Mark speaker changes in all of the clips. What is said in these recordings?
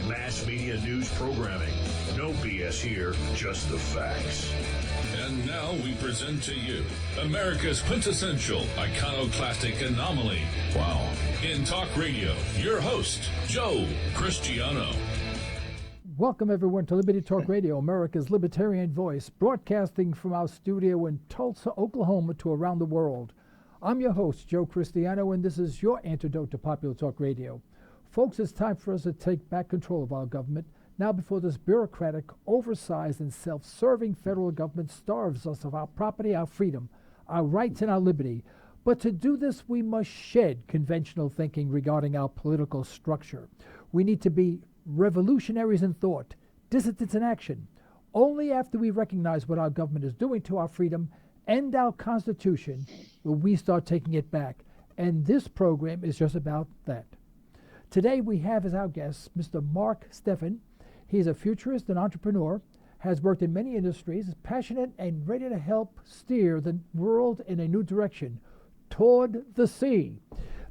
Speaker 1: mass media news programming. No BS here, just the facts.
Speaker 2: And now we present to you America's quintessential iconoclastic anomaly. Wow. In talk radio, your host, Joe Cristiano.
Speaker 3: Welcome, everyone, to Liberty Talk Radio, America's libertarian voice, broadcasting from our studio in Tulsa, Oklahoma, to around the world. I'm your host, Joe Cristiano, and this is your antidote to popular talk radio. Folks, it's time for us to take back control of our government, now before this bureaucratic, oversized, and self-serving federal government starves us of our property, our freedom, our rights, and our liberty. But to do this, we must shed conventional thinking regarding our political structure. We need to be revolutionaries in thought, dissidents in action. Only after we recognize what our government is doing to our freedom and our Constitution will we start taking it back. And this program is just about that. Today we have as our guest Mr. Stephan. He's a futurist and entrepreneur, has worked in many industries, is passionate and ready to help steer the world in a new direction, toward the sea.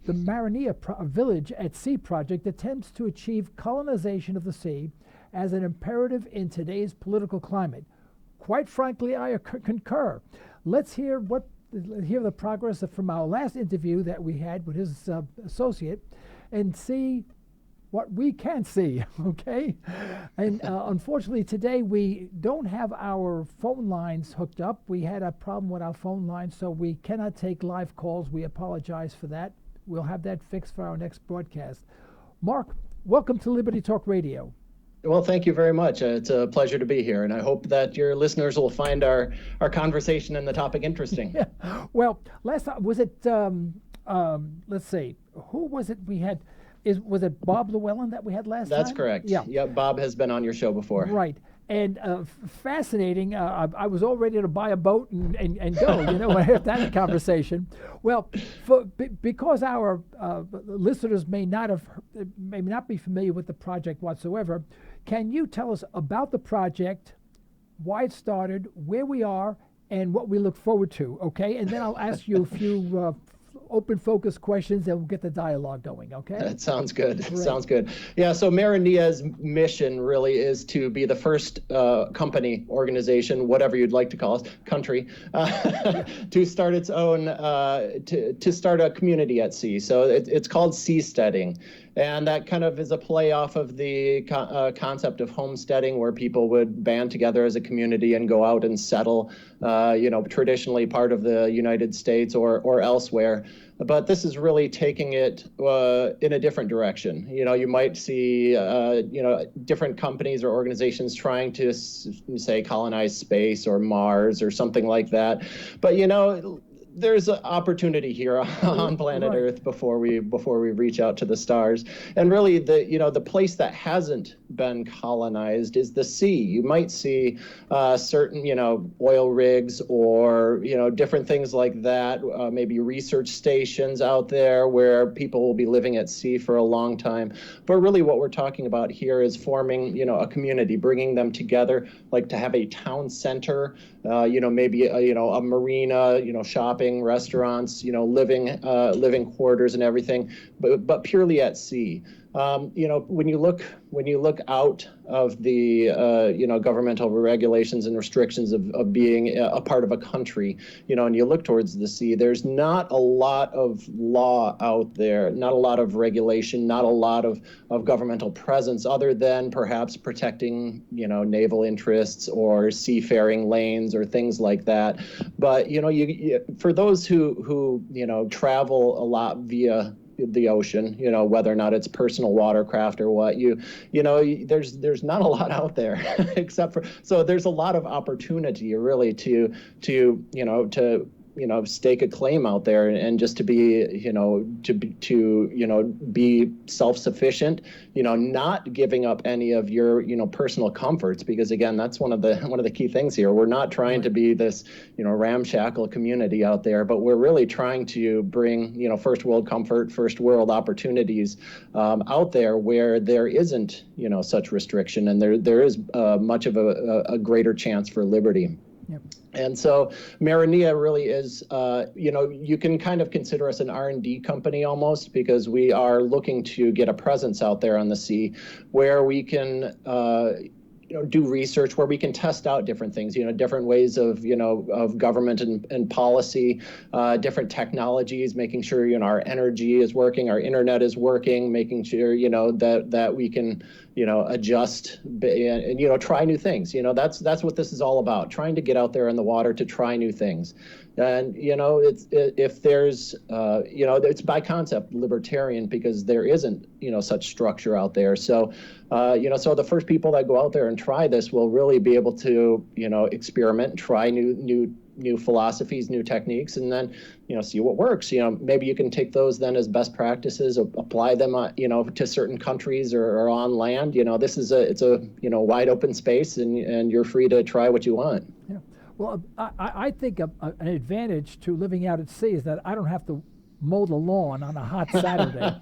Speaker 3: The Marinea Village at Sea project attempts to achieve colonization of the sea as an imperative in today's political climate. Quite frankly, I concur. Let's hear the progress from our last interview that we had with his associate and see what we can see, okay? And unfortunately today we don't have our phone lines hooked up. We had a problem with our phone lines, so we cannot take live calls. We apologize for that. We'll have that fixed for our next broadcast. Mark, welcome to Liberty Talk Radio.
Speaker 4: Well, thank you very much. It's a pleasure to be here, and I hope that your listeners will find our conversation and the topic interesting.
Speaker 3: Yeah. Well, last time, was it, let's see, who was it we had? Was it Bob Llewellyn that we had last time?
Speaker 4: That's correct. Yeah, Bob has been on your show before.
Speaker 3: Right. And fascinating. I was all ready to buy a boat and go, after that conversation. Well, because our listeners may not be familiar with the project whatsoever, can you tell us about the project, why it started, where we are, and what we look forward to, okay? And then I'll ask you a few open focus questions and we'll get the dialogue going, okay?
Speaker 4: That sounds good.
Speaker 3: Great.
Speaker 4: Sounds good. Yeah, so Marinea's mission really is to be the first company, organization, whatever you'd like to call it, country, to start its own, to start a community at sea. So it's called seasteading. And that kind of is a play off of the concept of homesteading, where people would band together as a community and go out and settle, traditionally part of the United States or elsewhere. But this is really taking it in a different direction. You might see, different companies or organizations trying to, say, colonize space or Mars or something like that. But, there's an opportunity here on planet
Speaker 3: right.
Speaker 4: Earth before we reach out to the stars. And really, the place that hasn't been colonized is the sea. You might see certain oil rigs or different things like that. Maybe research stations out there where people will be living at sea for a long time. But really, what we're talking about here is forming a community, bringing them together, like to have a town center. Maybe a marina, shopping, restaurants, living quarters and everything, but purely at sea. When you look out of the governmental regulations and restrictions of being a part of a country, and you look towards the sea, there's not a lot of law out there, not a lot of regulation, not a lot of governmental presence, other than perhaps protecting naval interests or seafaring lanes or things like that. But for those who travel a lot via the ocean, whether or not it's personal watercraft or what, there's not a lot out there so there's a lot of opportunity really to stake a claim out there and just to be, be self-sufficient, not giving up any of your, personal comforts, because again, that's one of the key things here. We're not trying to be this, ramshackle community out there, but we're really trying to bring, first world comfort, first world opportunities out there where there isn't, such restriction, and there is much of a greater chance for liberty.
Speaker 3: Yep.
Speaker 4: And so Marinea really is, you can kind of consider us an R&D company almost, because we are looking to get a presence out there on the sea where we can do research, where we can test out different things, different ways of government and policy, different technologies, making sure, our energy is working, our internet is working, making sure, that we can, adjust and try new things. That's what this is all about, trying to get out there in the water to try new things. And, if there's, it's by concept libertarian, because there isn't, such structure out there. So, so the first people that go out there and try this will really be able to, experiment, try new philosophies, new techniques, and then, see what works. Maybe you can take those then as best practices, apply them, to certain countries or on land. It's a wide open space, and you're free to try what you want.
Speaker 3: Yeah. Well, I think an advantage to living out at sea is that I don't have to mow the lawn on a hot Saturday.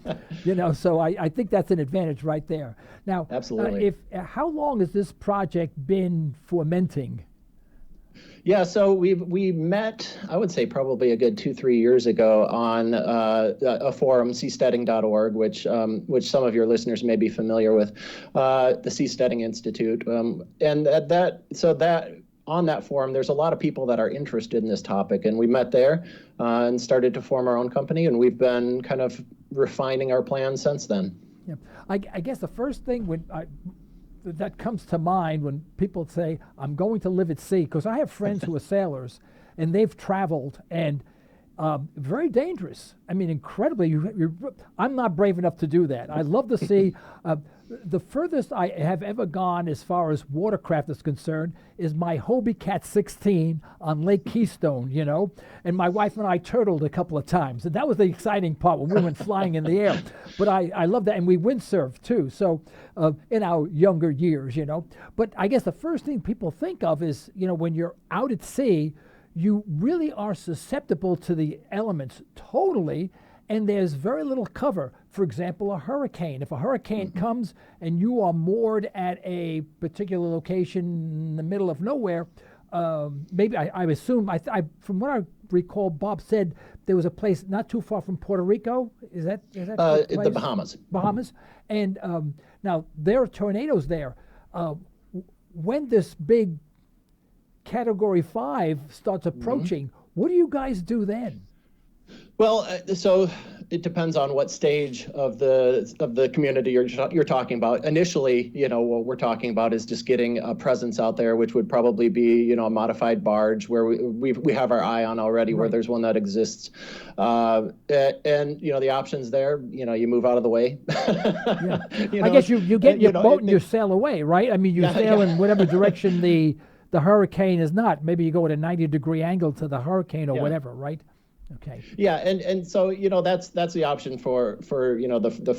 Speaker 3: So I think that's an advantage right there. Now,
Speaker 4: absolutely.
Speaker 3: How long has this project been fermenting?
Speaker 4: Yeah, so we met, I would say probably a good 2-3 years ago on a forum, seasteading.org, which some of your listeners may be familiar with, the Seasteading Institute, and on that forum, there's a lot of people that are interested in this topic, and we met there and started to form our own company, and we've been kind of refining our plans since then.
Speaker 3: Yeah, I guess the first thing that comes to mind when people say, I'm going to live at sea, because I have friends who are sailors, and they've traveled, and very dangerous. I mean, incredibly. I'm not brave enough to do that. I love the sea. The furthest I have ever gone as far as watercraft is concerned is my Hobie Cat 16 on Lake Keystone, and my wife and I turtled a couple of times, and that was the exciting part when we went flying in the air. But I love that, and we windsurfed too, so in our younger years, But I guess the first thing people think of is, when you're out at sea, you really are susceptible to the elements totally, and there's very little cover. For example, a hurricane. If a hurricane comes and you are moored at a particular location in the middle of nowhere, maybe I assume, from what I recall, Bob said there was a place not too far from Puerto Rico. Is that
Speaker 4: the Bahamas?
Speaker 3: Bahamas. And now there are tornadoes there. When this big Category 5 starts approaching, what do you guys do then?
Speaker 4: Well, so it depends on what stage of the community you're talking about. Initially, what we're talking about is just getting a presence out there, which would probably be, a modified barge where we have our eye on already, right, where there's one that exists. And the options there, you move out of the way.
Speaker 3: Yeah. I guess you get your boat and you sail away, right? I mean, you sail in whatever direction the hurricane is not. Maybe you go at a 90-degree angle to the hurricane or whatever, right? Okay.
Speaker 4: Yeah, and so that's the option for the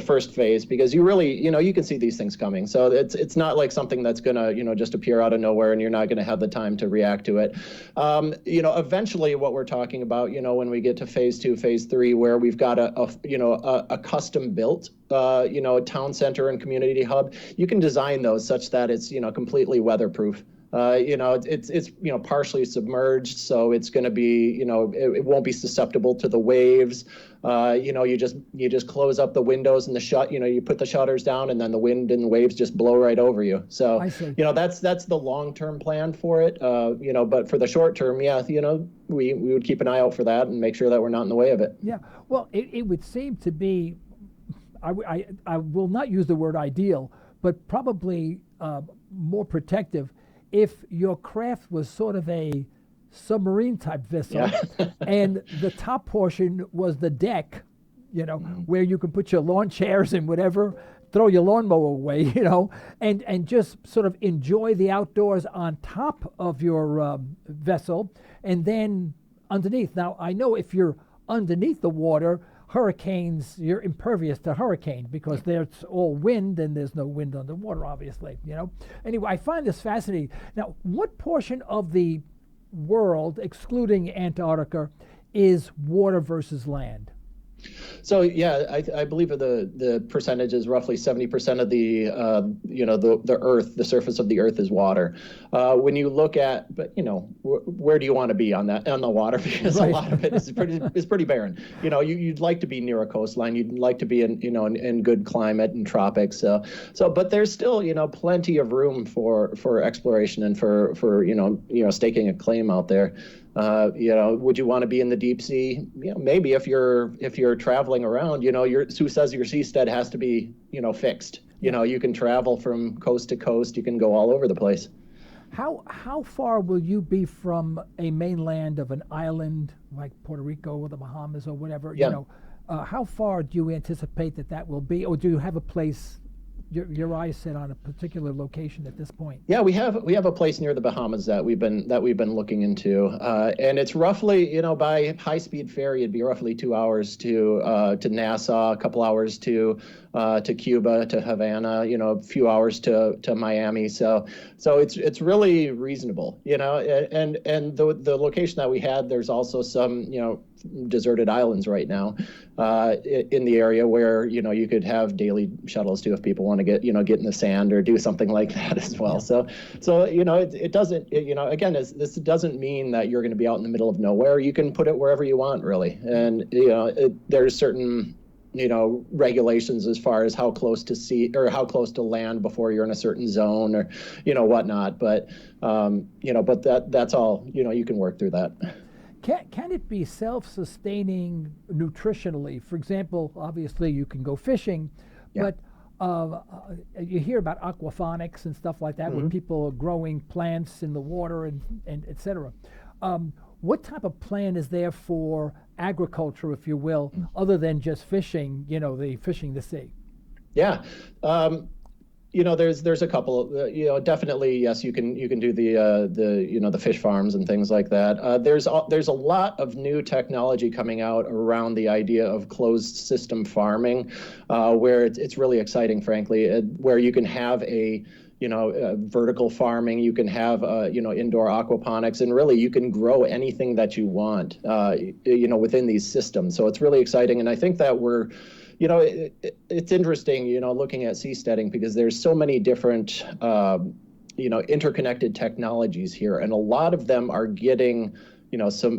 Speaker 4: first phase, because you really you can see these things coming. So it's not like something that's gonna just appear out of nowhere and you're not gonna have the time to react to it. Eventually, what we're talking about, when we get to phase 2, phase 3, where we've got a custom built town center and community hub, you can design those such that it's completely weatherproof. It's partially submerged, so it's going to be it won't be susceptible to the waves. You just close up the windows and you put the shutters down, and then the wind and the waves just blow right over you. So that's the long-term plan for it. But for the short term, we would keep an eye out for that and make sure that we're not in the way of it.
Speaker 3: Yeah. Well, it would seem to be, I will not use the word ideal, but probably more protective if your craft was sort of a submarine type vessel, and the top portion was the deck, where you can put your lawn chairs and whatever, throw your lawnmower away, and just sort of enjoy the outdoors on top of your vessel, and then underneath. Now, I know if you're underneath the water, hurricanes, you're impervious to hurricane because there's all wind and there's no wind underwater, obviously, Anyway, I find this fascinating. Now, what portion of the world, excluding Antarctica, is water versus land?
Speaker 4: So yeah, I believe the percentage is roughly 70% of the Earth, the surface of the Earth is water. When you look at, but where do you want to be on the water? Because
Speaker 3: Right.
Speaker 4: a lot of it is pretty barren. You'd like to be near a coastline. You'd like to be in good climate and tropics. But there's still plenty of room for exploration and for staking a claim out there. Would you want to be in the deep sea? Maybe if you're traveling around, who says your seastead has to be, fixed? You can travel from coast to coast. You can go all over the place.
Speaker 3: How far will you be from a mainland of an island like Puerto Rico or the Bahamas or whatever?
Speaker 4: Yeah.
Speaker 3: How far do you anticipate that will be, or do you have a place? Your eyes set on a particular location at this point?
Speaker 4: Yeah, we have a place near the Bahamas that we've been looking into, and it's roughly by high-speed ferry it'd be roughly 2 hours to Nassau, a couple hours to Cuba, to Havana, a few hours to Miami. So it's really reasonable, and the location that we had, there's also some deserted islands right now in the area where you could have daily shuttles too if people want to get in the sand or do something like that as well. So it doesn't again, this doesn't mean that you're going to be out in the middle of nowhere. You can put it wherever you want, really, and there's certain regulations as far as how close to sea or how close to land before you're in a certain zone or whatnot, but that's all you can work through that.
Speaker 3: Can it be self-sustaining nutritionally? For example, obviously you can go fishing,
Speaker 4: Yeah.
Speaker 3: but you hear about aquaponics and stuff like that, where people are growing plants in the water and et cetera. What type of plan is there for agriculture, if you will, other than just fishing, fishing the sea?
Speaker 4: Yeah. There's a couple. Definitely, yes. You can do the fish farms and things like that. There's a lot of new technology coming out around the idea of closed system farming, where it's really exciting, frankly, where you can have vertical farming, you can have indoor aquaponics, and really you can grow anything that you want, within these systems. So it's really exciting, and I think that we're it's interesting, looking at seasteading, because there's so many different, interconnected technologies here, and a lot of them are getting,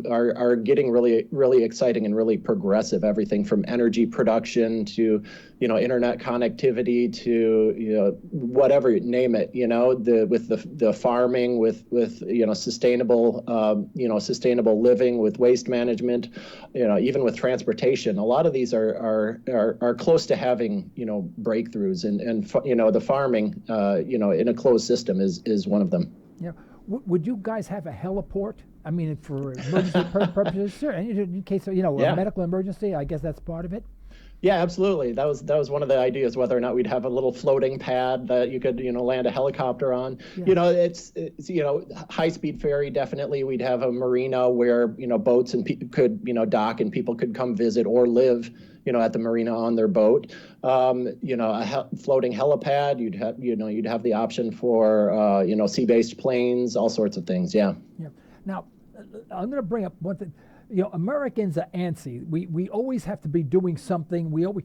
Speaker 4: are getting really, really exciting and really progressive. Everything from energy production to, internet connectivity to, whatever, name it. With the farming, with sustainable living, with waste management, even with transportation. A lot of these are close to having breakthroughs, and the farming in a closed system is one of them.
Speaker 3: Yeah. Would you guys have a heliport? I mean, for emergency purposes, sure. In case of a medical emergency, I guess that's part of it.
Speaker 4: Yeah, absolutely. That was one of the ideas, whether or not we'd have a little floating pad that you could land a helicopter on.
Speaker 3: Yeah.
Speaker 4: It's high-speed ferry. Definitely, we'd have a marina where boats and could dock, and people could come visit or live at the marina on their boat. A floating helipad. You'd have the option for sea-based planes, all sorts of things. Yeah.
Speaker 3: Yeah. Now, I'm going to bring up one thing. Americans are antsy. We always have to be doing something. We always,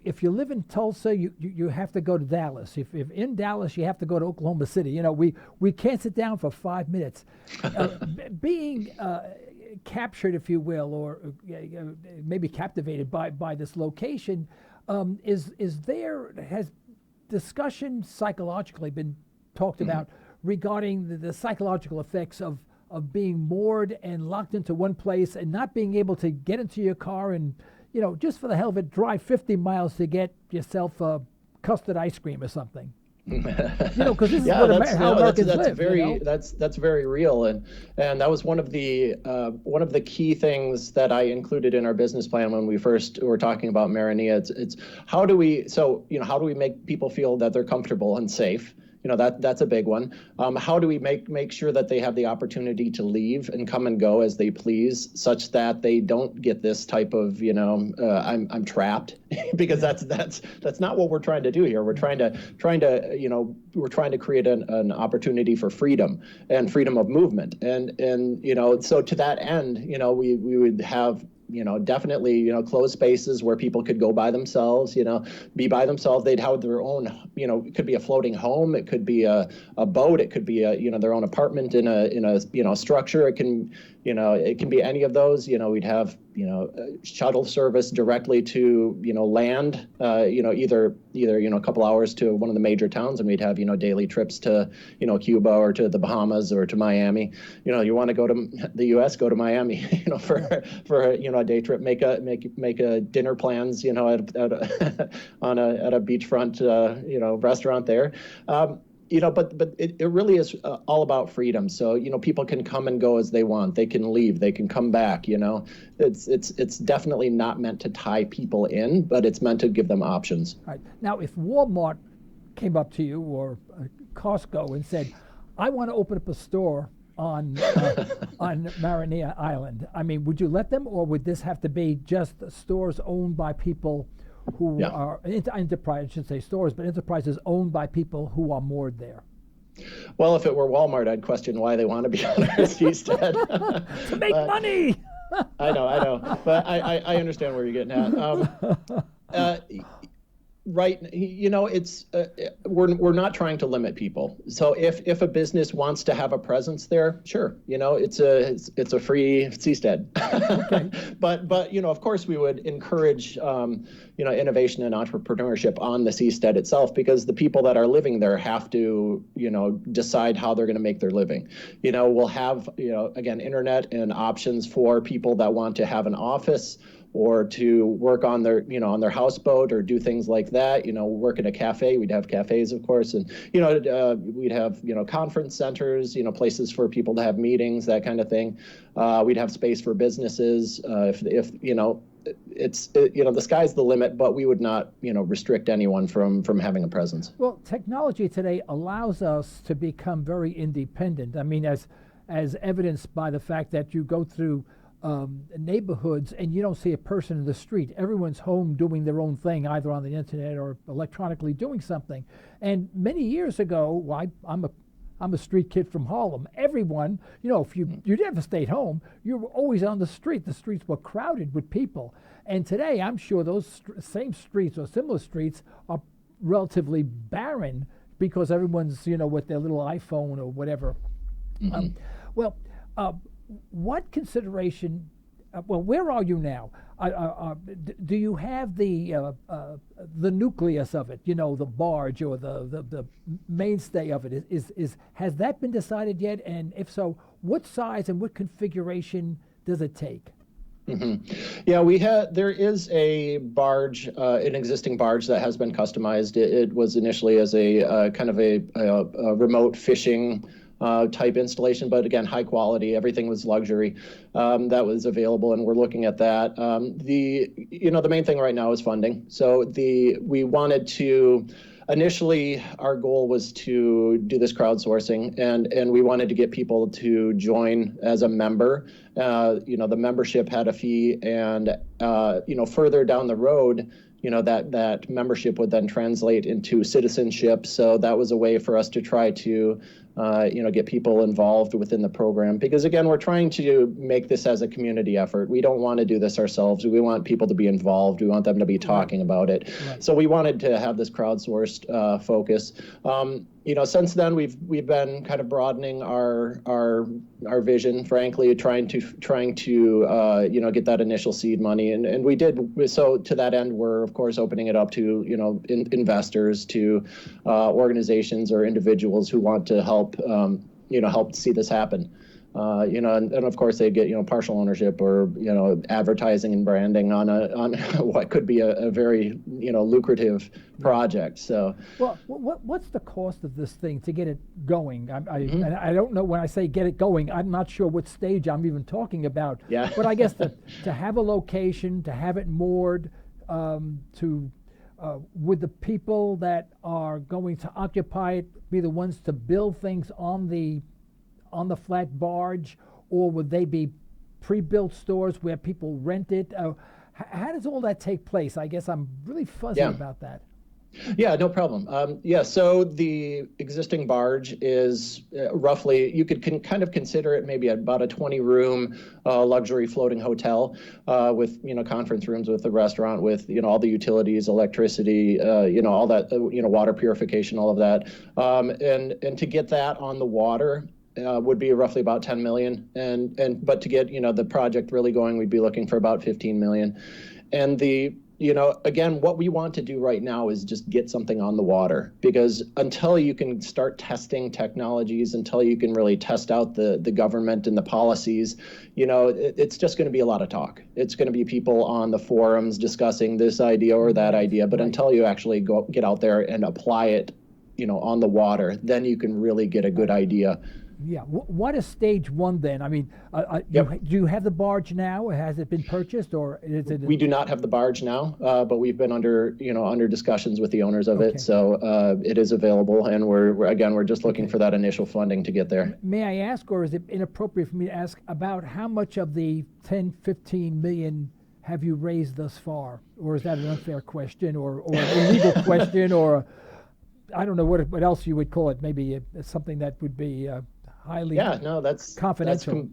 Speaker 3: if you live in Tulsa, you have to go to Dallas. If in Dallas, you have to go to Oklahoma City. We can't sit down for 5 minutes. Being captured, if you will, or maybe captivated by this location, has discussion psychologically been talked about regarding the psychological effects of being moored and locked into one place and not being able to get into your car and, just for the hell of it, drive 50 miles to get yourself a custard ice cream or something? Because this is how Americans live.
Speaker 4: That's very real, and that was one of the key things that I included in our business plan when we first were talking about Marinea. It's how do we make people feel that they're comfortable and safe? That's a big one. How do we make sure that they have the opportunity to leave and come and go as they please, such that they don't get this type of I'm trapped, because that's not what we're trying to do here. We're trying to create an opportunity for freedom and freedom of movement, and so to that end, we would have definitely, closed spaces where people could go by themselves, be by themselves. They'd have their own, it could be a floating home. It could be a boat. It could be their own apartment in a structure. It can be any of those. We'd have, shuttle service directly to, land, either, a couple hours to one of the major towns, and we'd have, daily trips to, Cuba or to the Bahamas or to Miami. You want to go to the U.S., go to Miami, for a day trip, make a dinner plans, at a beachfront, restaurant there. But it really is all about freedom. So, people can come and go as they want. They can leave. They can come back. It's definitely not meant to tie people in, but it's meant to give them options.
Speaker 3: Right. Now, if Walmart came up to you or Costco and said, I want to open up a store on Marinea Island, I mean, would you let them, or would this have to be just stores owned by people who are enterprise, I should say stores, but enterprises owned by people who are moored there?
Speaker 4: Well, if it were Walmart, I'd question why they want to be on our seastead.
Speaker 3: To make money!
Speaker 4: I know. But I understand where you're getting at. Right, it's we're not trying to limit people. So if a business wants to have a presence there, sure, it's a free seastead. Okay. But of course we would encourage innovation and entrepreneurship on the seastead itself, because the people that are living there have to decide how they're going to make their living. We'll have again, internet and options for people that want to have an office or to work on their, on their houseboat or do things like that, work in a cafe. We'd have cafes, of course. And, we'd have, conference centers, places for people to have meetings, that kind of thing. We'd have space for businesses. If the sky's the limit, but we would not, restrict anyone from having a presence.
Speaker 3: Well, technology today allows us to become very independent. I mean, as evidenced by the fact that you go through neighborhoods and you don't see a person in the street. Everyone's home doing their own thing, either on the internet or electronically doing something. And many years ago, I'm a street kid from Harlem. Everyone, if you never stayed home, you were always on the street. The streets were crowded with people. And today, I'm sure those same streets or similar streets are relatively barren because everyone's, with their little iPhone or whatever. Mm-hmm. What consideration? Where are you now? Do you have the nucleus of it? The barge or the mainstay of it? Has that been decided yet? And if so, what size and what configuration does it take?
Speaker 4: Mm-hmm. Yeah, there is a barge, an existing barge that has been customized. It was initially as a kind of a remote fishing type installation, but again, high quality. Everything was luxury that was available, and we're looking at that. The main thing right now is funding. So we wanted to. Initially, our goal was to do this crowdsourcing, and we wanted to get people to join as a member. The membership had a fee, and further down the road, that membership would then translate into citizenship. So that was a way for us to try to get people involved within the program, because again, we're trying to make this as a community effort. We don't want to do this ourselves. We want people to be involved. We want them to be talking about it. Right. So we wanted to have this crowdsourced focus. Since then we've been kind of broadening our vision, frankly, trying to get that initial seed money, and we did. So to that end, we're of course opening it up to investors, to organizations or individuals who want to help see this happen. And of course they get partial ownership or advertising and branding on what could be a very lucrative project. So
Speaker 3: what's the cost of this thing to get it going? And I don't know, when I say get it going, I'm not sure what stage I'm even talking about.
Speaker 4: Yeah.
Speaker 3: But I guess to have a location, to have it moored, would the people that are going to occupy it be the ones to build things on the flat barge, or would they be pre-built stores where people rent it? How does all that take place? I guess I'm really fuzzy about that.
Speaker 4: Yeah, no problem. So the existing barge is roughly, you could kind of consider it maybe about a 20-room luxury floating hotel with, conference rooms, with the restaurant, with, all the utilities, electricity, all that, water purification, all of that. And to get that on the water, would be roughly about 10 million. But to get, the project really going, we'd be looking for about 15 million. And again, what we want to do right now is just get something on the water, because until you can start testing technologies, until you can really test out the government and the policies, it's just going to be a lot of talk. It's going to be people on the forums discussing this idea or that idea, but until you actually get out there and apply it, on the water, then you can really get a good idea.
Speaker 3: Yeah. What is stage one then? I mean, do you have the barge now? Has it been purchased, or is it?
Speaker 4: We do not have the barge now, but we've been under discussions with the owners of it, so it is available, and we're just looking for that initial funding to get there.
Speaker 3: May I ask, or is it inappropriate for me to ask about how much of the 10, 15 million have you raised thus far, or is that an unfair question, or an illegal question, or I don't know what else you would call it? Maybe something that would be highly
Speaker 4: that's
Speaker 3: confidential.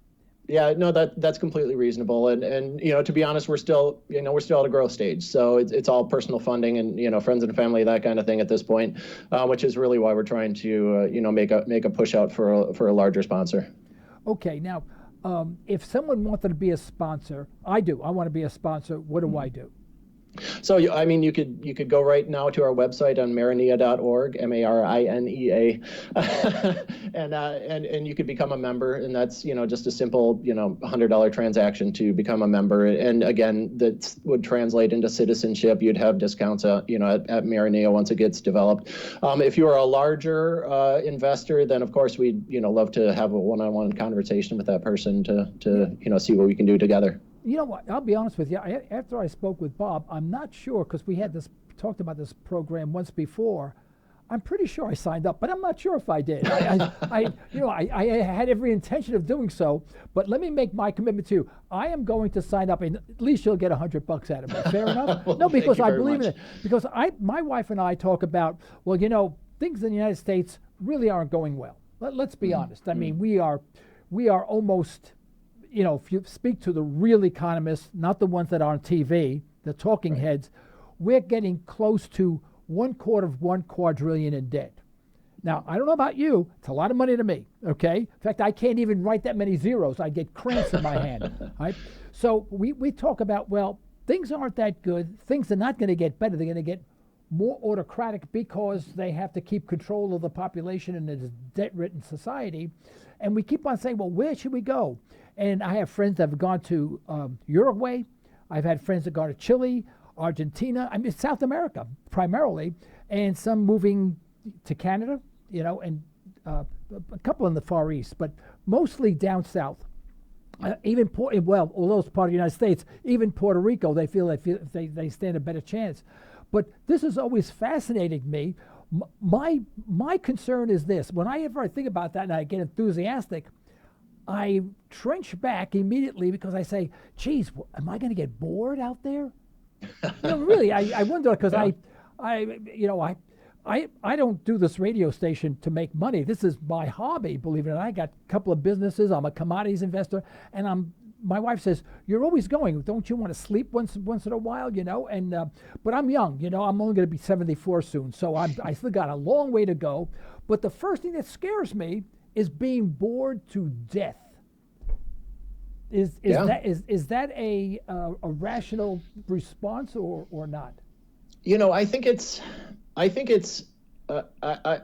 Speaker 4: That's completely reasonable, and to be honest, we're still at a growth stage, so it's all personal funding and friends and family, that kind of thing at this point, which is really why we're trying to make a push out for a larger sponsor.
Speaker 3: Okay, now if someone wanted to be a sponsor, I want to be a sponsor. What do I do?
Speaker 4: So, you could go right now to our website on marinea.org, Marinea, and you could become a member, and that's just a simple $100 transaction to become a member, and again, that would translate into citizenship. You'd have discounts at Marinea once it gets developed. If you are a larger investor, then of course we'd love to have a one-on-one conversation with that person to see what we can do together.
Speaker 3: You know what? I'll be honest with you. After I spoke with Bob, I'm not sure, because we had talked about this program once before. I'm pretty sure I signed up, but I'm not sure if I did. I had every intention of doing so, but let me make my commitment to you. I am going to sign up, and at least you'll get $100 out of me. Fair enough?
Speaker 4: Well,
Speaker 3: no, because I believe
Speaker 4: much.
Speaker 3: in it. Because my wife and I talk about, things in the United States really aren't going well. Let's be honest. I mean, we are almost. If you speak to the real economists, not the ones that are on TV, the talking heads, we're getting close to $250 quadrillion in debt. Now, I don't know about you, it's a lot of money to me, okay? In fact, I can't even write that many zeros. I get cramps in my hand, right? So we talk about, things aren't that good. Things are not going to get better. They're going to get more autocratic because they have to keep control of the population in this debt-ridden society. And we keep on saying, where should we go? And I have friends that have gone to Uruguay. I've had friends that go to Chile, Argentina. I mean, South America primarily, and some moving to Canada, and a couple in the Far East, but mostly down south. Even although it's part of the United States, even Puerto Rico, they feel they stand a better chance. But this has always fascinated me. My concern is this: whenever I think about that and I get enthusiastic, I trench back immediately because I say, geez, am I going to get bored out there? Really, I wonder, because I don't do this radio station to make money. This is my hobby, believe it or not. I got a couple of businesses. I'm a commodities investor, and my wife says, you're always going. Don't you want to sleep once in a while, And but I'm young, I'm only going to be 74 soon, so I still got a long way to go. But the first thing that scares me is being bored to death. Is that a rational response or not?
Speaker 4: I think it's.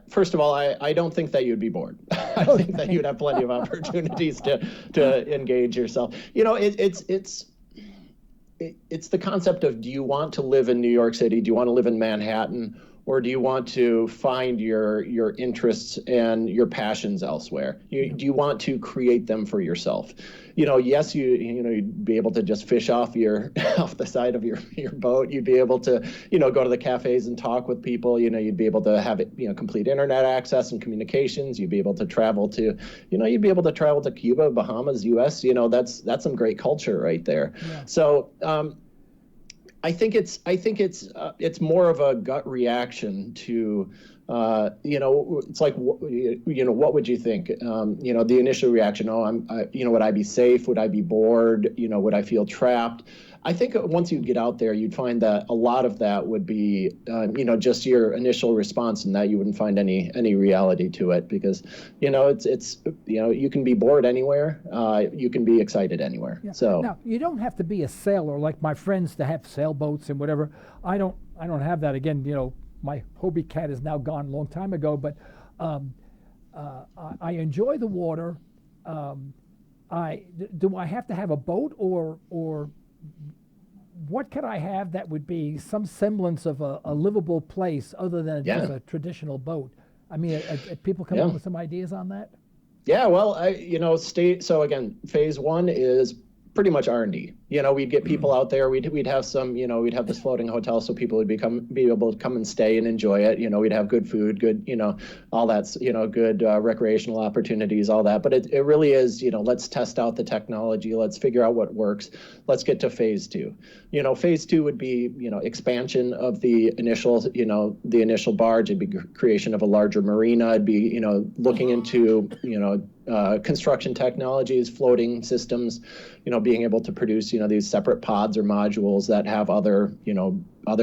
Speaker 4: First of all, I don't think that you'd be bored. I think that you'd have plenty of opportunities to engage yourself. It's the concept of, do you want to live in New York City? Do you want to live in Manhattan? Or do you want to find your interests and your passions elsewhere? Do you want to create them for yourself? Yes, you'd be able to just fish off the side of your boat. You'd be able to, go to the cafes and talk with people. You'd be able to have complete internet access and communications. You'd be able to travel to, Cuba, Bahamas, U.S. That's some great culture right there. Yeah. So, it's more of a gut reaction to, it's like, what would you think? The initial reaction, would I be safe? Would I be bored? Would I feel trapped? I think once you get out there, you'd find that a lot of that would be, just your initial response, and that you wouldn't find any reality to it, because, it's you can be bored anywhere, you can be excited anywhere.
Speaker 3: Yeah.
Speaker 4: So
Speaker 3: now, you don't have to be a sailor like my friends to have sailboats and whatever. I don't have that. Again, my Hobie cat is now gone a long time ago, but I enjoy the water. Do I have to have a boat, or what could I have that would be some semblance of a livable place other than just a traditional boat? I mean, people come up with some ideas on that?
Speaker 4: Yeah, well, so again, phase one is pretty much R&D. We'd get people out there. We'd have some. We'd have this floating hotel, so people would be able to come and stay and enjoy it. We'd have good food, good, all that's, good recreational opportunities, all that. But it really is, let's test out the technology. Let's figure out what works. Let's get to phase two. Phase two would be, expansion of the initial barge. It'd be creation of a larger marina. It'd be, looking into, construction technologies, floating systems, being able to produce, these separate pods or modules that have other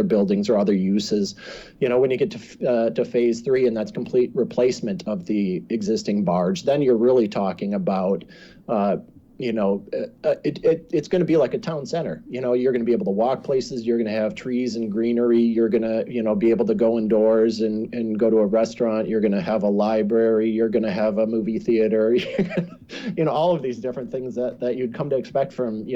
Speaker 4: buildings or other uses. When you get to phase three, and that's complete replacement of the existing barge, then you're really talking about it's going to be like a town center. You're going to be able to walk places. You're going to have trees and greenery. You're going to, be able to go indoors and go to a restaurant. You're going to have a library. You're going to have a movie theater. All of these different things that you'd come to expect from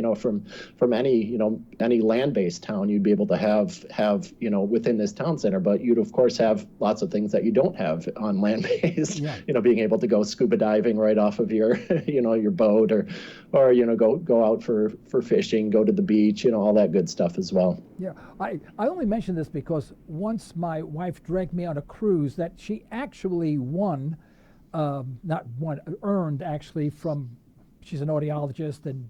Speaker 4: any land-based town. You'd be able to have within this town center. But you'd of course have lots of things that you don't have on land-based. Yeah. Being able to go scuba diving right off of your your boat, or go out for fishing, go to the beach, all that good stuff as well.
Speaker 3: Yeah, I only mention this because once my wife dragged me on a cruise that she actually earned actually from, she's an audiologist, and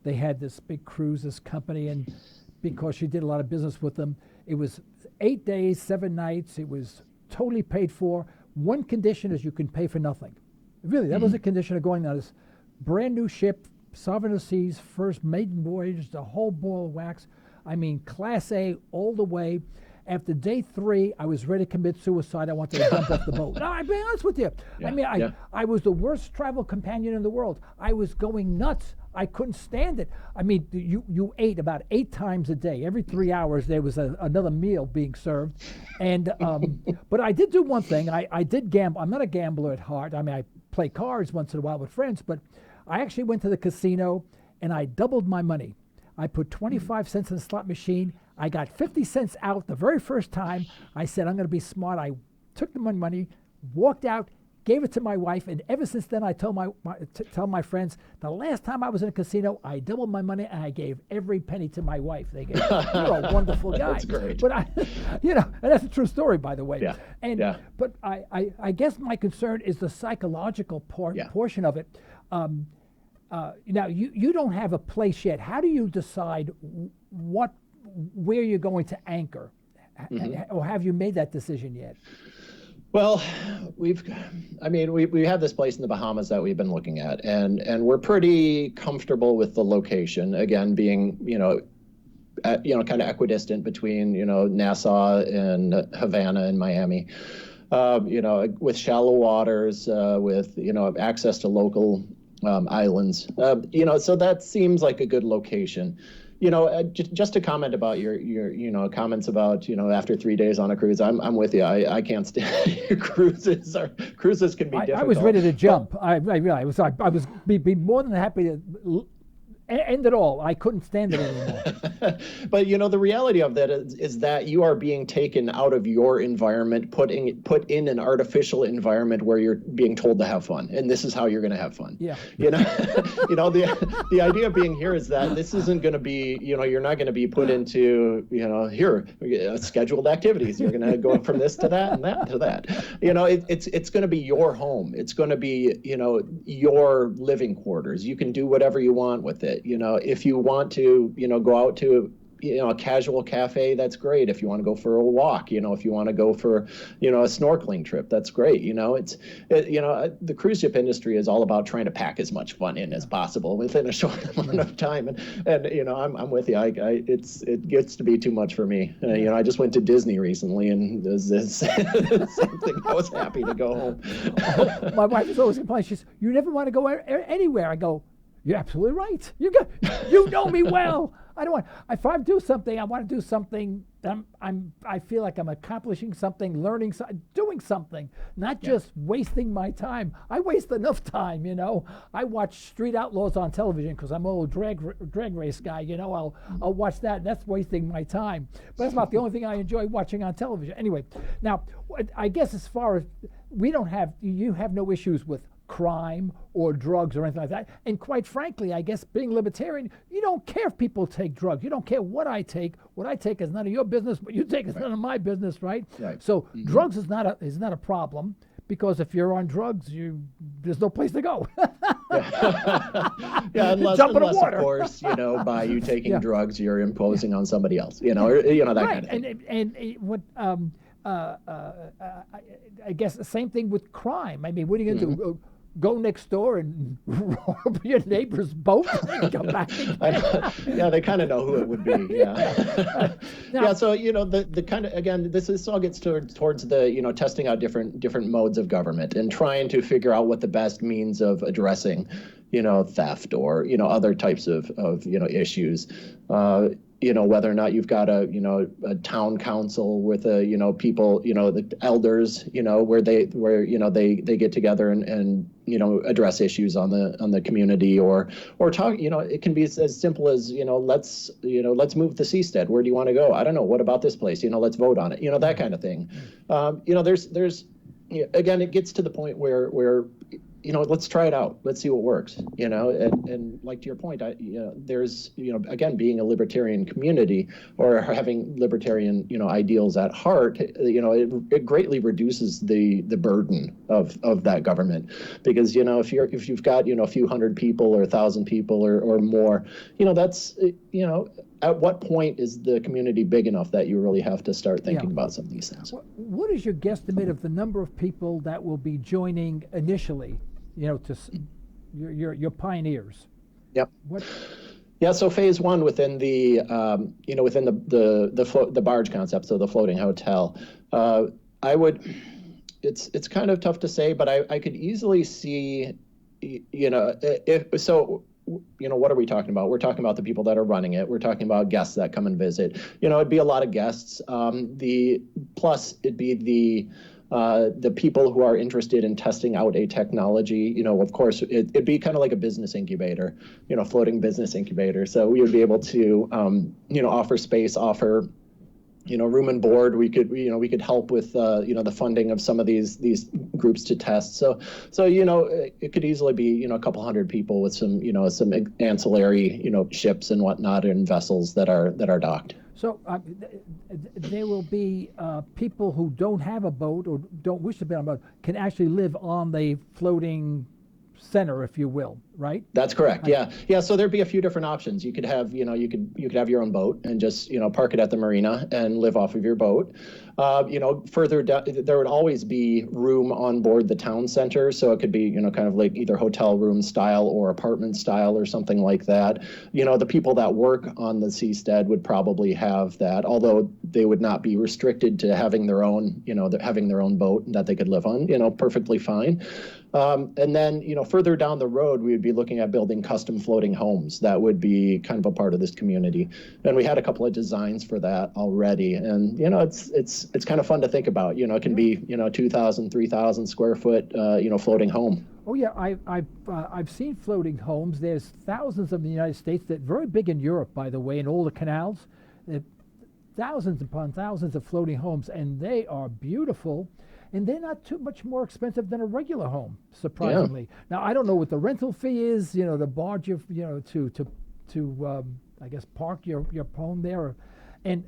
Speaker 3: they had this big cruise, this company, and because she did a lot of business with them, it was 8 days, 7 nights, it was totally paid for. One condition is you can pay for nothing. Really, that was a condition of going on this brand new ship, Sovereign of Seas, first maiden voyage, the whole ball of wax. I mean, Class A all the way. After day 3, I was ready to commit suicide. I wanted to jump off the boat. No, I'll be honest with you. Yeah, I was the worst travel companion in the world. I was going nuts. I couldn't stand it. I mean, you ate about 8 times a day. Every 3 hours there was another meal being served. And but I did do one thing. I did gamble. I'm not a gambler at heart. I mean, I play cards once in a while with friends, but I actually went to the casino and I doubled my money. I put 25 cents in the slot machine. I got 50 cents out the very first time. I said, I'm going to be smart. I took the money, walked out, gave it to my wife, and ever since then I tell my friends, the last time I was in a casino, I doubled my money and I gave every penny to my wife. They go, you're a wonderful guy.
Speaker 4: That's great.
Speaker 3: But and that's a true story, by the way.
Speaker 4: Yeah.
Speaker 3: And but I guess my concern is the psychological portion of it. Now you don't have a place yet. How do you decide where you're going to anchor, or have you made that decision yet?
Speaker 4: Well, we have this place in the Bahamas that we've been looking at, and we're pretty comfortable with the location. Again, being kind of equidistant between Nassau and Havana and Miami. With shallow waters, with access to local islands. So that seems like a good location. Just to comment about your comments about after 3 days on a cruise, I'm with you. I can't stand cruises. Cruises can be difficult.
Speaker 3: I was ready to jump. I realized I was be more than happy to end it all. I couldn't stand it anymore.
Speaker 4: But the reality of that is that you are being taken out of your environment, put in an artificial environment where you're being told to have fun, and this is how you're going to have fun.
Speaker 3: Yeah.
Speaker 4: The idea of being here is that this isn't going to be, you're not going to be put into, here scheduled activities. You're going to go from this to that and that to that. It's going to be your home. It's going to be, your living quarters. You can do whatever you want with it. If you want to, go out to a casual cafe, that's great. If you want to go for a walk, if you want to go for, a snorkeling trip, that's great. The cruise ship industry is all about trying to pack as much fun in as possible within a short amount of time. And I'm with you. It gets to be too much for me. I just went to Disney recently, and there's this same thing. I was happy to go home.
Speaker 3: My wife is always complaining. She says, "You never want to go anywhere." I go, "You're absolutely right. You know me well. I don't want. If I do something, I want to do something. I feel like I'm accomplishing something, learning, doing something, not just wasting my time. I waste enough time. I watch Street Outlaws on television because I'm an old drag race guy. I'll watch that. And that's wasting my time. But that's not the only thing I enjoy watching on television. Anyway, now I guess as far as you have no issues with crime or drugs or anything like that. And quite frankly, I guess being libertarian, you don't care if people take drugs. You don't care what I take. What I take is none of your business. What you take is none of my business, right? So drugs is not a problem, because if you're on drugs, there's no place to go.
Speaker 4: Unless of course, by you taking drugs, you're imposing on somebody else, or that kind of thing.
Speaker 3: And what I guess the same thing with crime. I mean, what are you going to do? Go next door and rob your neighbor's boat and come back again?
Speaker 4: They kind of know who it would be. Now, so the kind of, again, this all gets towards the testing out different modes of government and trying to figure out what the best means of addressing theft or other types of issues. Whether or not you've got a town council with people, the elders, where they get together and address issues on the community or talk, it can be as simple as, let's move the seastead. Where do you want to go? I don't know. What about this place? Let's vote on it. That kind of thing. There's again, it gets to the point where let's try it out. Let's see what works, and like to your point, there's, again, being a libertarian community or having libertarian, ideals at heart, it greatly reduces the burden of that government, because, if you've got, a few hundred people or 1,000 people or more, that's, at what point is the community big enough that you really have to start thinking about some of these things?
Speaker 3: What is your guesstimate of the number of people that will be joining initially? To your pioneers.
Speaker 4: Yep. Yeah. So phase one within the within the barge concept, so the floating hotel, it's kind of tough to say, but I could easily see, if so. What are we talking about? We're talking about the people that are running it. We're talking about guests that come and visit. It'd be a lot of guests. It'd be the people who are interested in testing out a technology. Of course, it'd be kind of like a business incubator, floating business incubator. So we would be able to, offer space, offer, room and board. We could help with, the funding of some of these groups to test. So it could easily be, a couple hundred people with some ancillary, ships and whatnot and vessels that are docked.
Speaker 3: So there will be people who don't have a boat or don't wish to be on a boat can actually live on the floating center, if you will, right?
Speaker 4: That's correct. Yeah. So there'd be a few different options. You could have, you could have your own boat and just, park it at the marina and live off of your boat. Further down, there would always be room on board the town center. So it could be, kind of like either hotel room style or apartment style or something like that. The people that work on the seastead would probably have that, although they would not be restricted to having their own, having their own boat that they could live on, perfectly fine. And then, further down the road, we would be looking at building custom floating homes that would be kind of a part of this community. And we had a couple of designs for that already. And, it's kind of fun to think about. It can be, 2,000, 3,000 square foot, floating home.
Speaker 3: Oh yeah, I've seen floating homes. There's thousands of the United States. That very big in Europe, by the way, in all the canals. Thousands upon thousands of floating homes, and they are beautiful. And they're not too much more expensive than a regular home, surprisingly. Yeah. Now I don't know what the rental fee is. The barge, to I guess park your home there, And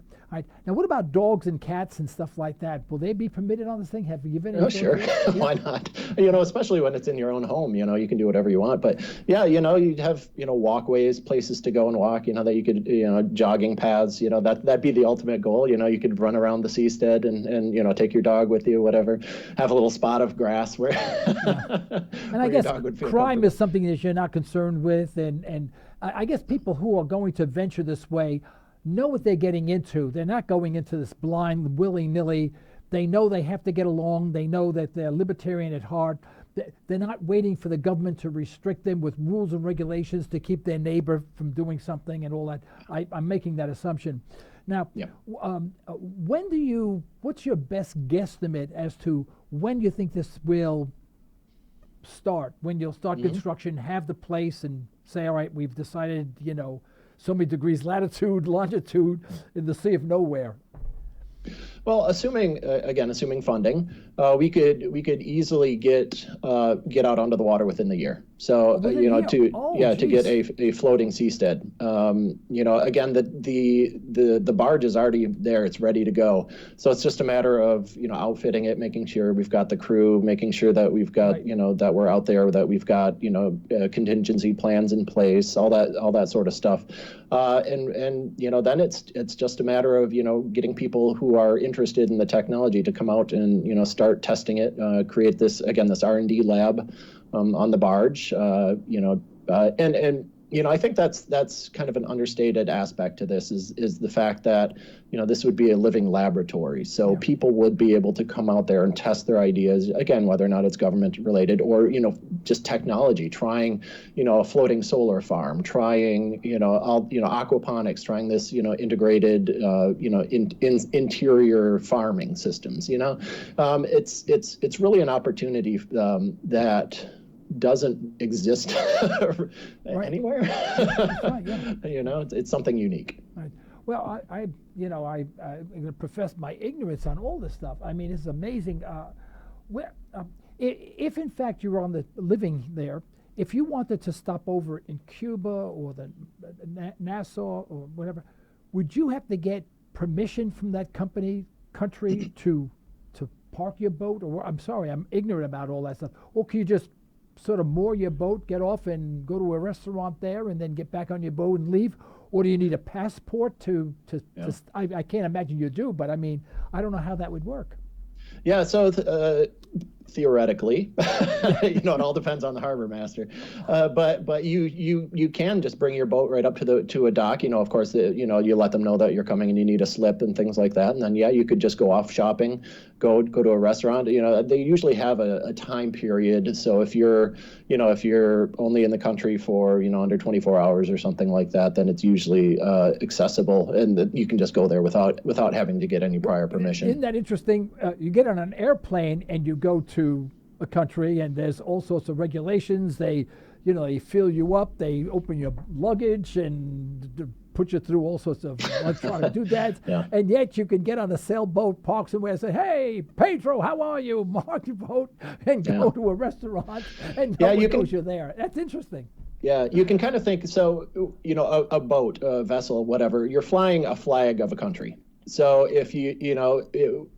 Speaker 3: now, what about dogs and cats and stuff like that? Will they be permitted on this thing? Have you given?
Speaker 4: Oh, sure. Why not? Especially when it's in your own home, you can do whatever you want. But yeah, you'd have, walkways, places to go and walk, that you could, jogging paths, that'd be the ultimate goal. You could run around the seastead and take your dog with you, whatever, have a little spot of grass where,
Speaker 3: and
Speaker 4: where
Speaker 3: I guess crime is something that you're not concerned with. And I guess people who are going to venture this way know what they're getting into. They're not going into this blind, willy-nilly. They know they have to get along. They know that they're libertarian at heart. They're not waiting for the government to restrict them with rules and regulations to keep their neighbor from doing something and all that. I'm making that assumption. Now, what's your best guesstimate as to when you think this will start? When you'll start construction, have the place, and say, all right, we've decided, so many degrees latitude, longitude in the sea of nowhere?
Speaker 4: Well, assuming funding, we could easily get out onto the water within the year. So to get a floating seastead. Again, the barge is already there; it's ready to go. So it's just a matter of outfitting it, making sure we've got the crew, making sure that we've got that we're out there, that we've got contingency plans in place, all that sort of stuff. And then it's just a matter of getting people who are interested in the technology to come out and start testing it, create this R&D lab on the barge, I think that's kind of an understated aspect to this is the fact that this would be a living laboratory. So people would be able to come out there and test their ideas, again, whether or not it's government related or just technology, trying a floating solar farm, trying aquaponics, trying this integrated interior farming systems. It's really an opportunity that doesn't exist anywhere.
Speaker 3: Right, yeah.
Speaker 4: It's something unique.
Speaker 3: Right. Well, I'm going to profess my ignorance on all this stuff. I mean, it's amazing. If in fact you were living there, if you wanted to stop over in Cuba or the Nassau or whatever, would you have to get permission from that country to park your boat? Or I'm sorry, I'm ignorant about all that stuff. Or can you just sort of moor your boat, get off and go to a restaurant there and then get back on your boat and leave? Or do you need a passport to I can't imagine you do, but I mean, I don't know how that would work.
Speaker 4: Yeah, so theoretically, it all depends on the harbor master. But you can just bring your boat right up to a dock. Of course, you let them know that you're coming and you need a slip and things like that. And then you could just go off shopping, go to a restaurant. They usually have a time period. So if you're only in the country for under 24 hours or something like that, then it's usually accessible, and you can just go there without having to get any prior permission.
Speaker 3: Isn't that interesting? You get on an airplane and you go to a country, and there's all sorts of regulations. They fill you up, they open your luggage and put you through all sorts of electronic doodads. And yet you can get on a sailboat, park somewhere, and say, "Hey, Pedro, how are you?" Mark your boat and go to a restaurant, and you're there. That's interesting.
Speaker 4: Yeah, you can kind of think, so, a boat, a vessel, whatever, you're flying a flag of a country. So if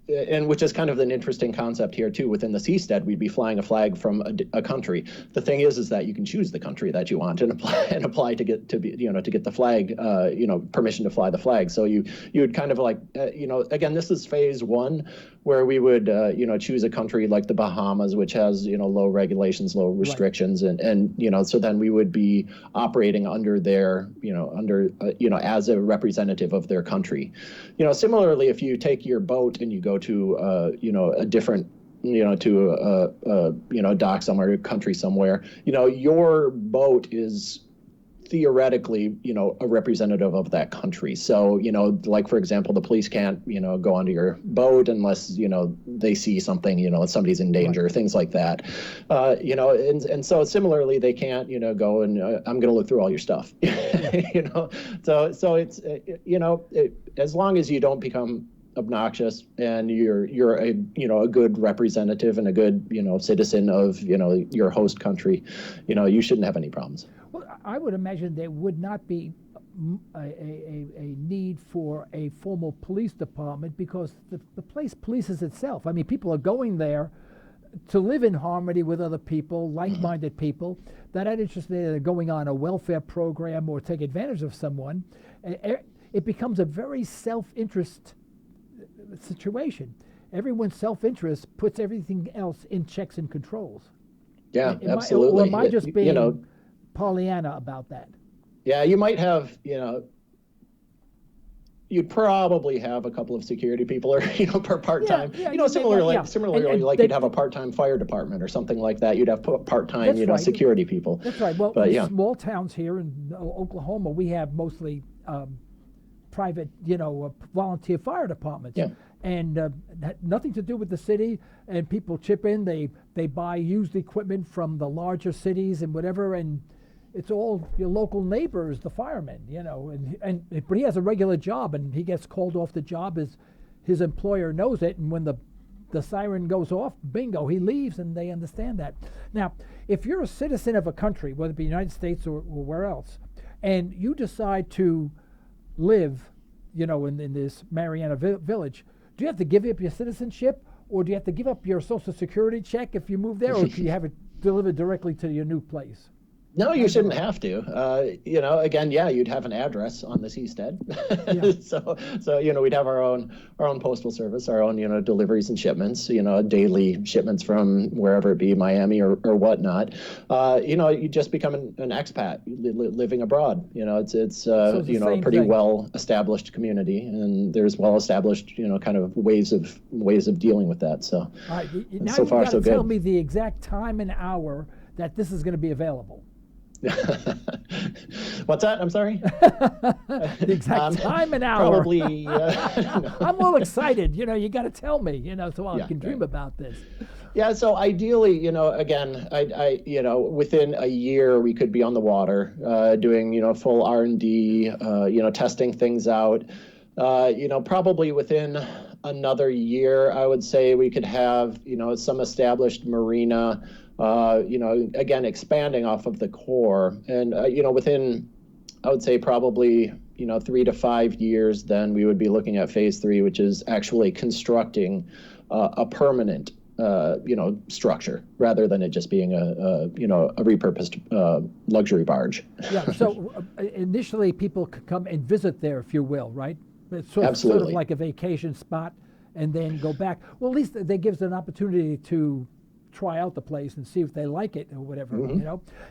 Speaker 4: and which is kind of an interesting concept here too. Within the seastead, we'd be flying a flag from a country. The thing is that you can choose the country that you want and apply to get the flag, permission to fly the flag. So you would kind of again, this is phase one, where we would choose a country like the Bahamas, which has low regulations, low restrictions, right. and so then we would be operating under their as a representative of their country. Similarly, if you take your boat and you go to a different to a dock somewhere, a country somewhere, your boat is theoretically, a representative of that country. So, like, for example, the police can't, go onto your boat unless, they see something, somebody's in danger, right. Things like that. And so similarly, they can't, go and I'm going to look through all your stuff, So it's, as long as you don't become obnoxious and you're a good representative and a good, citizen of, your host country, you shouldn't have any problems.
Speaker 3: Well, I would imagine there would not be a need for a formal police department because the place polices itself. I mean, people are going there to live in harmony with other people, like-minded people, that aren't interested in going on a welfare program or take advantage of someone. It becomes a very self-interest situation. Everyone's self-interest puts everything else in checks and controls.
Speaker 4: Yeah, absolutely.
Speaker 3: Or am I just being Pollyanna about that?
Speaker 4: Yeah, you might have, you'd probably have a couple of security people or, per part-time, similarly, like you'd have a part-time fire department or something like that. You'd have part-time, security people.
Speaker 3: That's right. Well, in small towns here in Oklahoma, we have mostly private, volunteer fire departments.
Speaker 4: Yeah.
Speaker 3: And nothing to do with the city, and people chip in. They buy used equipment from the larger cities and whatever, and it's all your local neighbors, the firemen, but he has a regular job, and he gets called off the job as his employer knows it, and when the siren goes off, bingo, he leaves, and they understand that. Now, if you're a citizen of a country, whether it be the United States or where else, and you decide to live, in this Marinea village, do you have to give up your citizenship, or do you have to give up your Social Security check if you move there, or do you have it delivered directly to your new place?
Speaker 4: No, you shouldn't have to. Again, you'd have an address on the seastead.
Speaker 3: Yeah.
Speaker 4: so we'd have our own postal service, our own deliveries and shipments, daily shipments from wherever it be, Miami or whatnot. You just become an expat living abroad. It's a pretty well established community, and there's well established kind of ways of dealing with that. So
Speaker 3: all right, now
Speaker 4: so far so good.
Speaker 3: Tell me the exact time and hour that this is going to be available.
Speaker 4: What's that? I'm sorry?
Speaker 3: The exact time and hour.
Speaker 4: Probably.
Speaker 3: I'm all excited. You got to tell me, so I can dream about this.
Speaker 4: Yeah. So ideally, again, I within a year we could be on the water, doing, full R&D, testing things out. Probably within another year, I would say we could have, some established marina. Again, expanding off of the core, and within, I would say probably 3 to 5 years, then we would be looking at phase 3, which is actually constructing a permanent structure rather than it just being a repurposed luxury barge.
Speaker 3: Yeah. So initially, people could come and visit there, if you will, right? It's sort
Speaker 4: Absolutely.
Speaker 3: of like a vacation spot, and then go back. Well, at least that gives an opportunity to try out the place and see if they like it or whatever,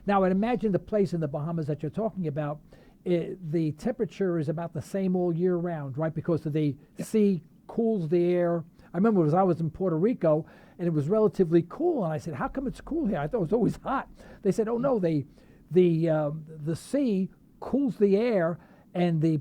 Speaker 3: Now, I'd imagine the place in the Bahamas that you're talking about, the temperature is about the same all year round, right? Because the sea cools the air. I remember I was in Puerto Rico, and it was relatively cool, and I said, how come it's cool here? I thought it was always hot. They said, oh, no, the sea cools the air, and the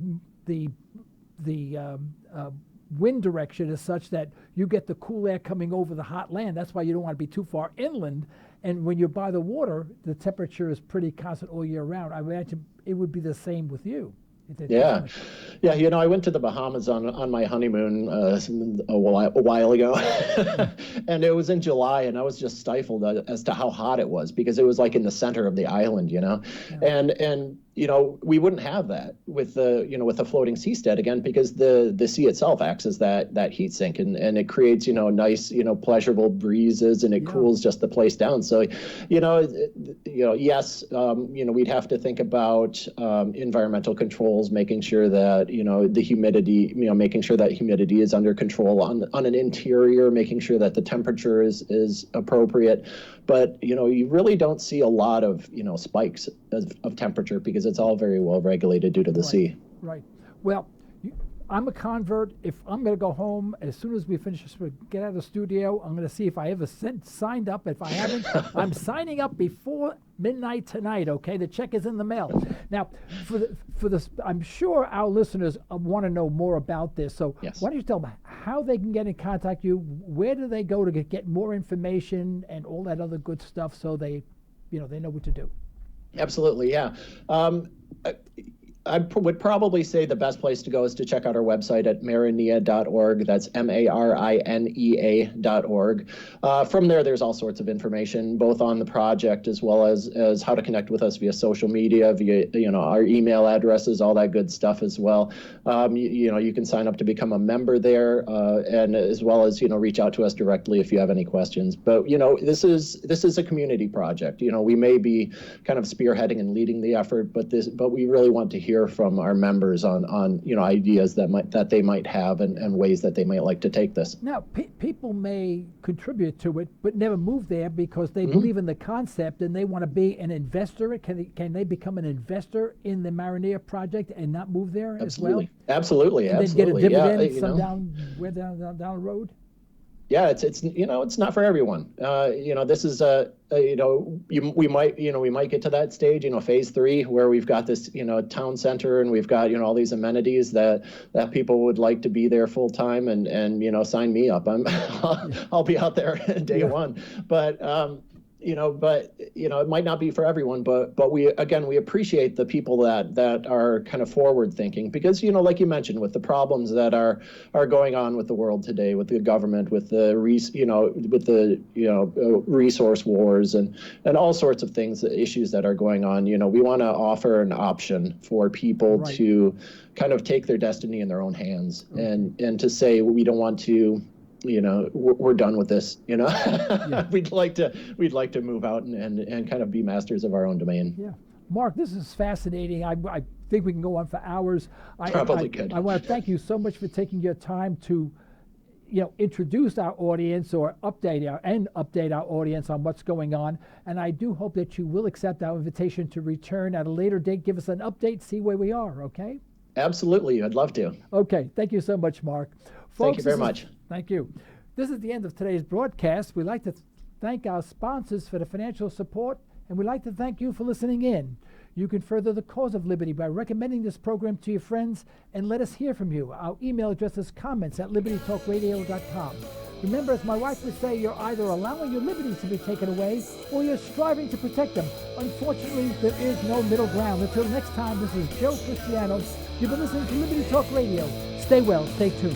Speaker 3: wind direction is such that you get the cool air coming over the hot land. That's why you don't want to be too far inland. And when you're by the water, the temperature is pretty constant all year round. I imagine it would be the same with you.
Speaker 4: Yeah. I went to the Bahamas on my honeymoon a while ago, and it was in July, and I was just stifled as to how hot it was because it was like in the center of the island, and we wouldn't have that with the floating seastead again because the sea itself acts as that heat sink and it creates nice pleasurable breezes and it cools just the place down. So yes, we'd have to think about environmental controls, making sure that the humidity, making sure that humidity is under control on an interior, making sure that the temperature is appropriate. But you really don't see a lot of spikes of temperature because it's all very well regulated due to the sea.
Speaker 3: Right. Well, I'm a convert. If I'm going to go home as soon as we finish this, get out of the studio, I'm going to see if I ever signed up. If I haven't, I'm signing up before midnight tonight. Okay, the check is in the mail. Now, for this, I'm sure our listeners want to know more about this. So
Speaker 4: yes.
Speaker 3: Why don't you tell them how they can get in contact with you? Where do they go to get more information and all that other good stuff so they know what to do?
Speaker 4: Absolutely, yeah. would probably say the best place to go is to check out our website at marinea.org. That's marinea.org. From there, there's all sorts of information, both on the project as well as how to connect with us via social media, via our email addresses, all that good stuff as well. You can sign up to become a member there, and as well as reach out to us directly if you have any questions. But this is a community project. We may be kind of spearheading and leading the effort, but we really want to hear from our members on ideas that they might have and ways that they might like to take this.
Speaker 3: Now, people may contribute to it, but never move there because they believe in the concept and they want to be an investor. Can they become an investor in the Marinea project and not move there as well?
Speaker 4: Absolutely.
Speaker 3: And then get a dividend down the road?
Speaker 4: Yeah, it's not for everyone. This is we might get to that stage, phase 3, where we've got this town center and we've got all these amenities that people would like to be there full time and sign me up. I'll be out there day one. But it might not be for everyone, but we appreciate the people that are kind of forward thinking, because like you mentioned, with the problems that are going on with the world today, with the government, with the resource wars and all sorts of things, issues that are going on, we want to offer an option for people to kind of take their destiny in their own hands, and to say we don't want to. We're done with this. Yeah. We'd like to move out and kind of be masters of our own domain.
Speaker 3: Yeah, Mark, this is fascinating. I think we can go on for hours.
Speaker 4: Probably could.
Speaker 3: I want to thank you so much for taking your time to, introduce our audience or update our audience on what's going on. And I do hope that you will accept our invitation to return at a later date. Give us an update, see where we are. Okay.
Speaker 4: Absolutely, I'd love to.
Speaker 3: Okay, thank you so much, Mark. Folks,
Speaker 4: thank you very much.
Speaker 3: Thank you. This is the end of today's broadcast. We'd like to thank our sponsors for the financial support, and we'd like to thank you for listening in. You can further the cause of liberty by recommending this program to your friends, and let us hear from you. Our email address is comments@libertytalkradio.com. Remember, as my wife would say, you're either allowing your liberties to be taken away or you're striving to protect them. Unfortunately, there is no middle ground. Until next time, this is Joe Cristiano. You've been listening to Liberty Talk Radio. Stay well, stay tuned.